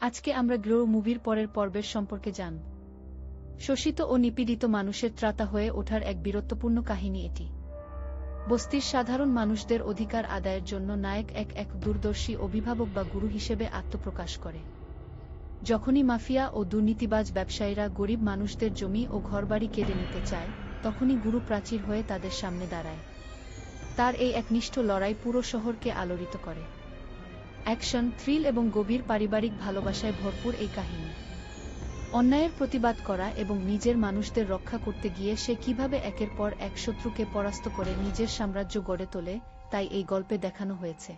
আজকে আমরা গ্লো মুভির পরের পর্বের সম্পর্কে জানব। শোষিত ও নিপীড়িত মানুষের ত্রাতা হয়ে ওঠার এক বীরত্বপূর্ণ কাহিনী এটি। বস্তির সাধারণ মানুষদের অধিকার আদায়ের জন্য নায়ক এক দূরদর্শী অভিভাবক বা গুরু হিসেবে আত্মপ্রকাশ করে। যখনই মাফিয়া ও দুর্নীতিবাজ ব্যবসায়ীরা গরিব মানুষদের জমি ও ঘরবাড়ি কেড়ে নিতে চায়, তখনই গুরু প্রাচীর হয়ে তাদের সামনে দাঁড়ায়। তার এই একনিষ্ঠ লড়াই পুরো শহরকে আলোড়িত করে। অ্যাকশন, থ্রিল এবং গভীর পারিবারিক ভালোবাসায় ভরপুর এই কাহিনী। অন্যায়ের প্রতিবাদ করা এবং নিজের মানুষদের রক্ষা করতে গিয়ে সে কিভাবে একের পর এক শত্রুকে পরাস্ত করে নিজের সাম্রাজ্য গড়ে তোলে, তাই এই গল্পে দেখানো হয়েছে।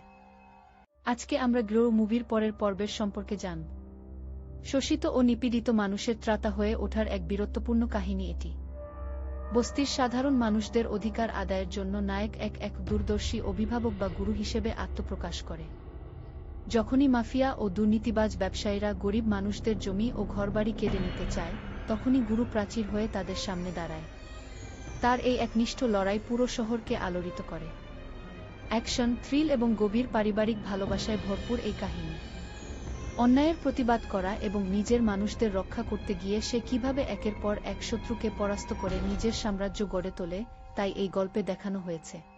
আজকে আমরা গ্লো মুভির পরের পর্বের সম্পর্কে জানব। শোষিত ও নিপীড়িত মানুষের ত্রাতা হয়ে ওঠার এক বীরত্বপূর্ণ কাহিনী এটি। বস্তির সাধারণ মানুষদের অধিকার আদায়ের জন্য নায়ক এক দূরদর্শী অভিভাবক বা গুরু হিসেবে আত্মপ্রকাশ করে। যখনই মাফিয়া ও দুর্নীতিবাজ ব্যবসায়ীরা গরিব মানুষদের জমি ও ঘরবাড়ি কেড়ে নিতে চায়, তখনই গুরু প্রাচীর হয়ে তাদের সামনে দাঁড়ায়। তার এই একনিষ্ঠ লড়াই পুরো শহরকে আলোড়িত করে। অ্যাকশন, থ্রিল এবং গভীর পারিবারিক ভালোবাসায় ভরপুর এই কাহিনী। অন্যায়ের প্রতিবাদ করা এবং নিজের মানুষদের রক্ষা করতে গিয়ে সে কিভাবে একের পর এক শত্রুকে পরাস্ত করে নিজের সাম্রাজ্য গড়ে তোলে, তাই এই গল্পে দেখানো হয়েছে।